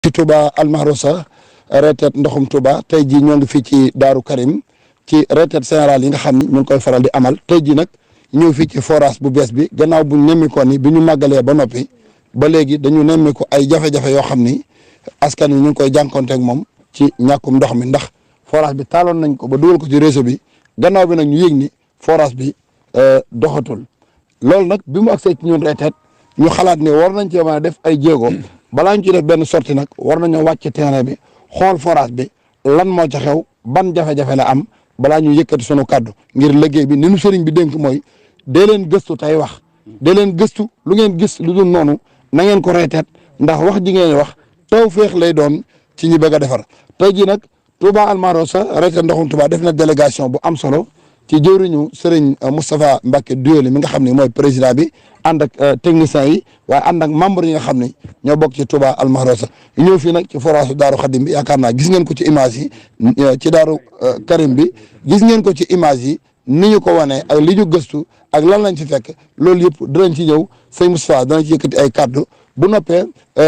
ci Touba Almahrousa reteet ndoxum Touba tey jii ñoo ngi fii ci Daaru Karim ci reteet général yi nga xam ni ñu ngi koy faral di amal tey jii nag ñëw fii ci forage bu bees bi gannaaw bu nemmikoo ni bi ñu màggalee ba noppi ba léegi dañu nemmiku ay jafe-jafe yoo xam ni askan wi ñu ngi koy jànkonteeg moom ci ñàkkum ndox mi ndax forage bi taaloon nañ ko ba dugal ko ci réseau bi gannaaw bi nag ñu yëg ni forage bi doxatul loolu nag bi mu agsee ci ñun reteet ñu xalaat ni war nañ cee mën a def ay jéego balaa ñu ci def benn sortie nag war nañoo wàcc terrain bi xool forage bi lan moo ca xew ban jafe-jafe la am balaa ñu yëkkati sunu kàddu ngir liggéey bi ni nu sëriñ bi dénk mooy dee leen gëstu tey wax dee leen gëstu lu ngeen gis lu dul noonu na ngeen ko reeteet ndax wax ji ngeen wax taw féex lay doon ci ñi bëgg a defar tey jii nag Touba Almahrousa reeteet ndoxum Touba def na délégation bu am solo ci jëwriñu Serigne Moustapha Mbacke Doyoly mi nga xam ne mooy président bi ànd ak techniciens yi waaye ànd ak membre yi nga xam ne ñoo bokk ci Touba Almahrousa ñëw fii nag ci forage Daaru Xadim bi yaakaar naa gis ngeen ko ci image yi ci Daaru Karim bi gis ngeen ko ci image yi ni ñu ko wanee ak li ñu gëstu ak lan lañ ci fekk loolu yëpp dinañ ci ñëw sëñ Moustapha danañ ci yëkkati ay kaddu bu noppee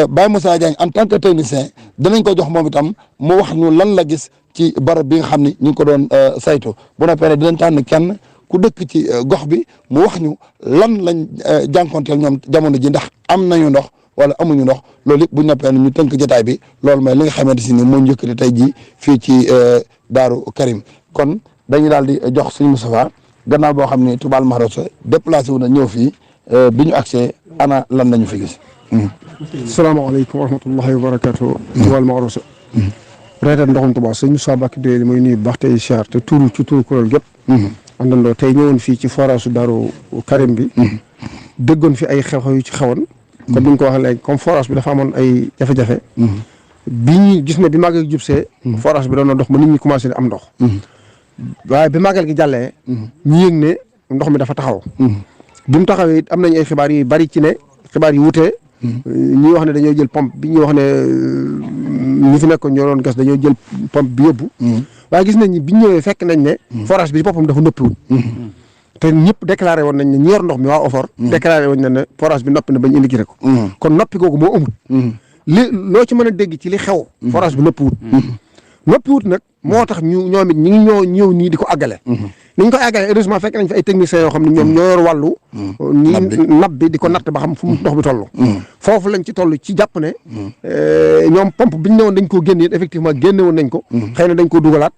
Baye Moussa Diagne en tant que technicien danañ ko jox moom itam mu wax ñu lan la gis ci barab bi nga xam ni ñu ngi ko doon saytu bu noppee ne dinañ tànn kenn ku dëkk ci gox bi mu wax ñu lan lañ jànkonteel ñoom jamono ji ndax am nañu ndox wala amuñu ndox loolu yëpp bu noppee ñu tënk jotaay bi loolu mooy li nga xamante si ni moo njëkkati tey jii fii ci Daaru Karim kon dañu daal di jox suñu Moustapha gannaaw boo xam ne Touba Almahrousa déplacé wu na ñëw fii bi ñu accès ana lan lañu fi gis. salaamaaleykum wa rahmatullahi wa barakaatu. Touba Almahrousa. reeteet ndoxum Touba sëñ Moustapha Mbacke Doyoly mooy nuyu bu baax tey siyaar te tuuru ci tuuru kuréel gépp àndandoo tey ñëwoon fii ci forage su Daaru Karim bi. déggoon fi ay xew-xew yu ci xewoon. comme ni nga ko waxee léegi comme forage bi dafa amoon ay jafe-jafe. bi ñu gis ne bi màggal gi jubsee. forage bi doon na dox ba nit ñi commencé di am ndox. waaye bi màggal gi jàllee. ñu yëg ne ndox mi dafa taxaw. bi mu taxawee it am nañ ay xibaar yu bari ci ne xibaar yu wutee. ñi wax ne dañoo jël pompe bi ñuy wax ne ñi fi nekkoon ñoo doon gas dañoo jël pompe bi yóbbu. waaye gis nañ ni biñ ñëwee fekk nañ ne. forage bi ci boppam dafa noppiwul. te ñëpp déclaré woon nañ ne ñi yor ndox mi waa OFOR. déclaré woon nañ ne forage bi noppi na bañ indiqué ko. kon noppi googu moo amul. li loo ci mën a dégg ci li xew. forage bi noppiwut. noppiwut nag moo tax ñoom it ñi ngi ñëw nii di ko àggale. ni ñu koy àggale heureusement fekk nañ fi ay techniciens yoo xam ne ñoom ñoo yor wàllu. nab bi di ko natt ba xam fu mu ndox bi toll. foofu lañ ci toll ci jàpp ne. ñoom pompe bi ñu ne woon dañ koo génne effectivement génne woon nañ ko. xëy na dañ koo dugalaat.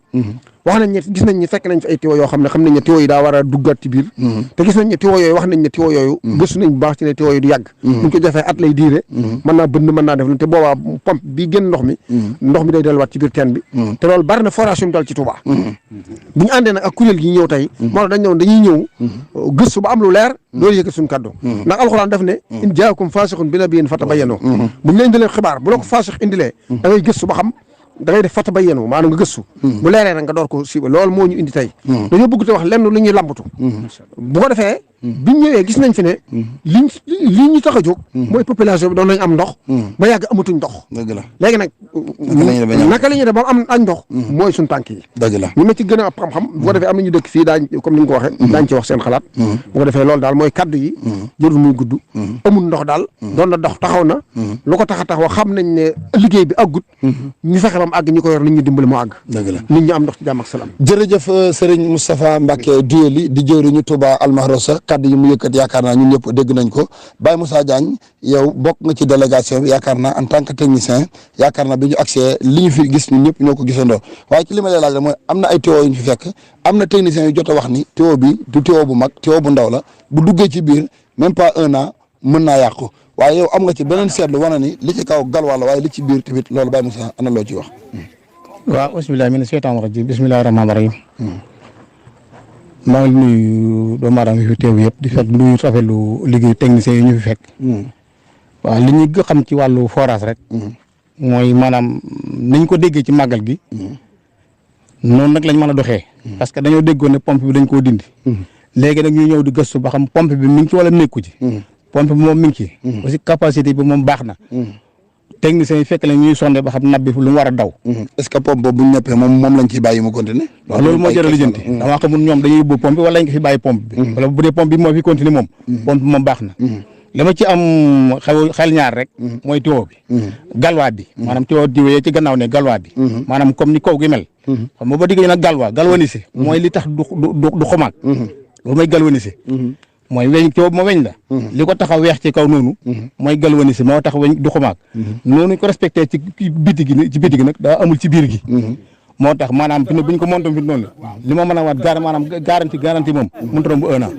wax nañ ne gis nañ ni fekk nañ fi ay tiwo yoo xam nañ ne tiwo yi daa war a duggaat ci biir. te gis nañ ne tiwo yooyu wax nañ ne tiwo yooyu. gëstu nañ bu baax ci ne tiwo yooyu du yàgg. buñ ko defee at lay diire. mën naa bënn mën naa def lu te boobaa pompe bi génn ndox mi day delluwaat ci biir teen bi. te loolu bari na forage yu mu dal ci Touba. bu ñu àndee nag ak kuréel gi ñëw tey moo tax dañuy ñëw gëstu ba am lu leer loolu yëkkat suñu kaddu ndax alxuraan def ne in jaakum faasiqun bi nabiyyin fatabayyanu bu ñu la indilee xibaar bu la ko faasiq indilee da ngay gëstu ba xam da ngay def fatabayyanu maanaam nga gëstu bu leeree nag nga door ko siiba loolu moo ñu indi tey dañoo bëgg te wax lenn lu ñuy lambatu bu ko defee biñ ñëwee gis nañ fi ne li ñu tax a jóg mooy population bi doon nañ am ndox ba yàgg amatuñ ndox léegi nag naka la ñuy def ba am añ ndox mooy suñ tànk yi dëgg la ñu ma ci gën a xam-xam bu ko defee am nañu dëkk fii daañ comme ni nga ko waxee daañ ci wax seen xalaat bu ko defee loolu daal mooy kaddu yi jërul muy gudd amul ndox daal doon na dox taxaw na lu ko tax a taxaw xam nañ ne liggéey bi àggut ñu fexe ba mu àgg ñi ko yor nit ñu dimbali mu àgg dëgg la nit ñi am ndox ci jàmm ak salaam jërëjëf Serigne Moustapha Mbacke Doyoly di jëwriñu Touba Almahrousa kaddu yi mu yëkkat yaakaar naa ñun ñëpp dégg nañ ko Baye Moussa Diagne yow bokk nga ci délégation bi yaakaar naa en tant que technicien yaakaar naa bi ñu accès li ñu fi gis ñun ñëpp ñoo ko gisandoo waaye ci li ma lay laaj mooy am na ay tuyaux yu ñu fi fekk am na technicien yu jot a wax ni tuyau bi du tuyau bu mag tuyau bu ndaw la bu duggee ci biir même pas 1 an mën naa yàqu waaye yow am nga ci beneen seetlu wane ni li ci kaw galwaa la waaye li ci biir tamit loolu Baye Moussa ana loo ci wax. waaw bisimilah mina seytaani rajiim bisimilah rahmaani rahiim maa ngi nuyu doomu aadama yi fi teew yëpp di fekk nuyu rafetlu liggéey techniciens yi ñu fi fekk. waaw li ñu xam ci wàllu forage rek. mooy maanaam niñ ko déggee ci màggal gi. noonu nag lañ mën a doxee. parce que dañoo déggoon ne pompe bi dañ koo dindi. léegi nag ñu ñëw di gëstu ba xam pompe bi mi ngi ci wala nekku ci. pompe bi moom mi ngi ci. aussi capacité bi moom baax na. techniciens yi fekk la ñuy sondé ba xam nappe bi lu mu war a daw. est-ce que pompe boobu bu ñu neppee moom lañ ciy bàyyi mu continuer. waaw loolu moo jar a lijjanti damaa xamul ñoom dañuy yóbbu pompe bi wala lañ ko fi bàyyi pompe bi. wala bu dee pompe bi moo fi continuer moom. pompe bi moom baax na. li ma ci am xel ñaar rek mooy tuyau bi galwaa bi maanaam tuyau diwee ci gannaaw ne galwaa bi maanaam comme ni kaw gi mel xam nga ba digg nag galvanissé mooy li tax du xumaag loolu mooy galvanissé mooy weñ tuyau ma weñ la li ko tax a weex ci kaw noonu mooy galvanissé moo tax weñ du xumaag noonu ko respecté ci biti gi nag daa amul ci biir gi moo tax maanaam fi ne bu ñu ko montoon fi noonu li ma mën a waat maanaam garantie moom mënut a romb 1 an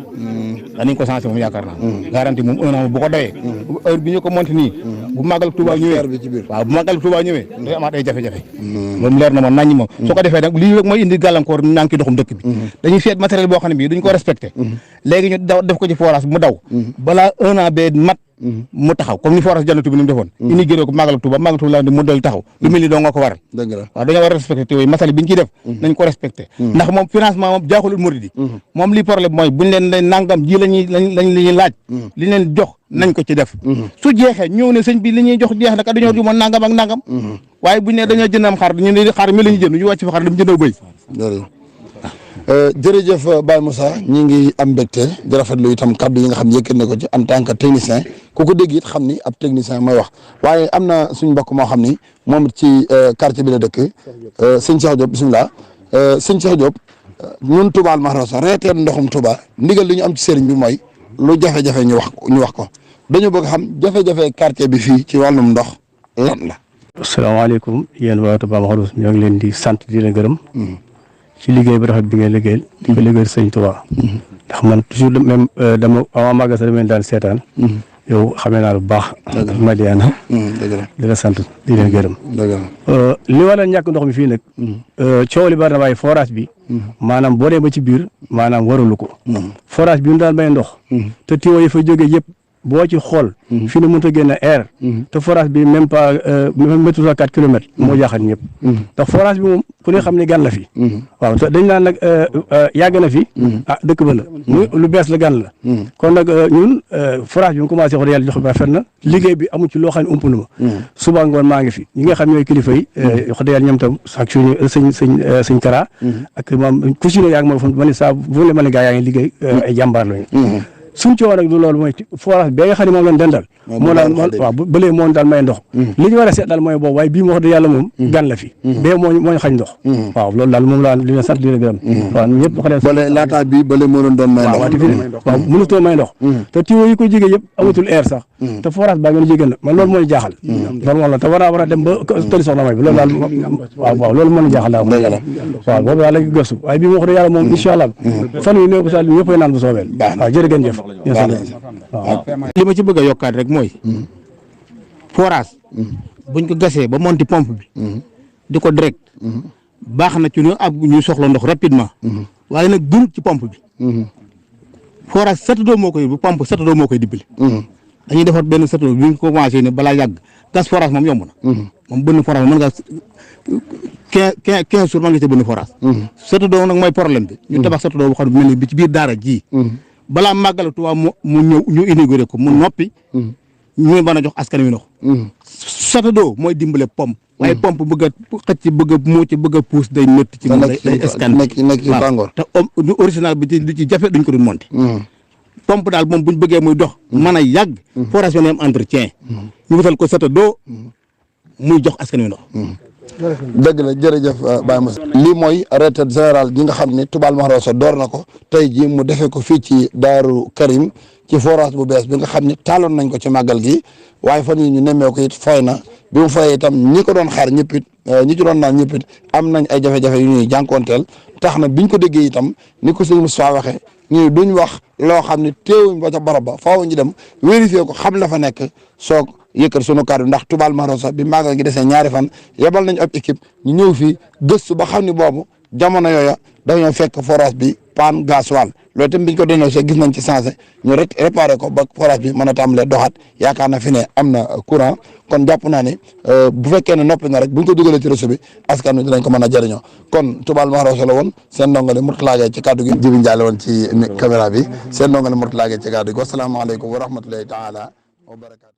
danañ ko sensé moom yaakaar naa garantie moom 1 an bu ko doyee heure bi ñu ko monté nii bu màggal Touba ñëwee waaw bu màggal Touba ñëwee day amaat ay jafe-jafe moom leer na moom naññi moom su ko defee nag lii rek mooy indi gàllankoor ñaa ngi ci doxum dëkk bi dañuy seet matériel boo xam ne bii duñ ko respecté léegi ñu def ko ci forage mu daw balaa 1 an bee mat mu taxaw comme ni forage Jannatu bi ni mu defoon ini géré ko màggal Touba la mu del taxaw lu mel ni doo nga ko waral waaw dañoo war a respecté te yooyu masali bi ñu ciy def nañ ko respecté ndax moom financement moom jaaxulul murid yi moom li problème mooy buñ leen nangam ji lañuy laaj li leen jox nañ ko ci def su jeexee ñëw ne sëñ bi li ñuy jox jeex naka dañoo jumoon nangam ak nangam waaye buñ ne dañoo jënd am xar ñu ne xar mi la ñu jënd ñu wàcc fa xar dem jëndoo bëy jërëjëf Baye Moussa ñi ngi am mbégte di rafetlu itam kaddu yi nga xam ne yëkkat na ko ci en tant que technicien ku ko dégg it xam ni ab technicien mooy wax waaye am na suñ mbokk moo xam ni moom ci quartier bi la dëkk sëñ Cheikh Diop bisimilah sëñ Cheikh Diop ñun Touba Mahrousa reeteen ndoxum Touba ndigal li ñu am ci sëriñ bi mooy lu jafe-jafe ñu wax ko dañu bëgg xam jafe-jafe quartier bi fii ci wàllum ndox lan la. asalaamaaleykum yéen waa Touba Mahrousa ñoo ngi leen di sant di leen gërëm. ci liggéey bi rafet bi ngeen liggéeyal di ko liggéeyal sëñ Touba ndax man toujours même dama avant magasin dama leen daan seetaan yow xamee naa lu baax Madiana di la sant di leen gërëm li waral ñàkk ndox mi fii nag coow li bari na waaye forage bi maanaam boo dee ba ci biir maanaam waralu ko forage bi ñu daan may ndox te tuyau yi fa jógee yëpp boo ci xool fi nu mënta génn air te forage bi même pas métu sa 4 kilomètres moo jaaxal ñëpp ndax forage bi moom ku ne xam ne gan la fi waaw te dañ naan nag yàgg na fi dëkk ba la muy lu bees la gan la kon nag ñun forage bi mu commencé wax yàlla jox ba rafet na liggéey bi amu ci loo xam ne ump na ma suba ngoon maa ngi fi ñi nga xam ñooy kilifa yi wax dëgg yàlla ñoom tam ak suñu sëñ Kara ak maam ku si ne yaa ngi ma ne saa bu ne ma ne gaa yaa ngi liggéey ay jàmbaar lañu suñ coow nag du loolu mooy forage bi nga xam ne moom lañ dendal moo daal waaw ba léegi moo daal may ndox li ñu war a seet daal mooy boobu waaye bii mu wax dëgg yàlla moom gan la fi bee moo ñu xañ ndox waaw loolu daal moom laa li leen sant li leen gërëm waaw ñëpp wax bale laata bi bale moo doon may ndox waaw mënutoo may ndox te tuyau yi ko jege yëpp amatul air sax te forage baa ngeen jege na man loolu moo ñu jaaxal loolu moom la te war a dem ba tëli soxna may bi loolu daal waaw loolu moo ñu jaaxal daal waaw boobu daal la gëstu waaye bii mu wax dëgg yàlla moom incha allah fan yu néew bu sa ñëppay naan bu soobee waaw jërë ngeen jëf li ma ci bëgg a yokkaat rek mooy forage buñ ko gasee ba monti pompe bi di ko direct baax na ci ñu soxla ndox rapidement waaye nag gënut ci pompe bi forage satadoo moo koy bu pompe satadoo moo koy dimbali dañuy defar benn satadoo bi ñu ko commencé ne balaa yàgg gas forage moom yomb na moom bënn forage mën nga 15 jours mën nga ci bënn forage satadoo nag mooy problème bi ñu tabax satadoo bu xam ne mel ni bi ci biir daara ji balaa màggal Tuubaa mu ñëw ñu inauguré ko mu noppi ñu mën a jox askan wi ndox satadoo mooy dimbale pompe waaye pompe bëgg a xëcc bëgg a muuc bëgg a puus day métti ci moom day escan waaw te original bi lu ci jafe duñ ko doon monté pompe daal moom buñ bëggee muy dox mën a yàgg forage bi am entretien ñu wutal ko satadoo muy jox askan wi ndox dëgg la jërëjëf Baye Moussa lii mooy retraite générale gi nga xam ne Touba Mahrousa door na ko tey jii mu defee ko fii ci Daaru Karim ci forage bu bees bi nga xam ne taaloon nañ ko ci màggal gi waaye fan yi ñu nemmee ko it fay na bi mu fayee itam ñi ko doon xaar ñëpp it ñi ci doon naan ñëpp it am nañ ay jafe-jafe yu ñuy jànkoonteel tax na biñ ko déggee itam ni ko sëñ Moustapha waxee ñu duñ wax loo xam ne teewuñ ba ca barab ba faaw ñu dem vérifier ko xam la fa nekk soog yëkkat sunu kàddu ndax Touba Mahrousa bi màggal gi desee ñaari fan yebal nañ ab équipe ñu ñëw fii gëstu ba xam ni boobu jamono yooya dañoo fekk forage bi panne gasoil loolu itam biñ ko dénoncé gis nañ ci sensé ñu rek réparé ko ba forage bi mën a tàmbalee doxaat yaakaar na fi ne am na courant kon jàpp naa ne bu fekkee ne noppi na rek buñ ko dugalee ci réseau bi askan wi dinañ ko mën a jëriñoo kon Touba Mahrousa la woon seen ndongole Mourtala Gueye ci kàddu gi Jibi Ndiaye la woon ci caméra bi seen ndongole Mourtala Gueye ci kàddu gi wasalaamaaleykum wa rahmatulahi taala wa barakaatu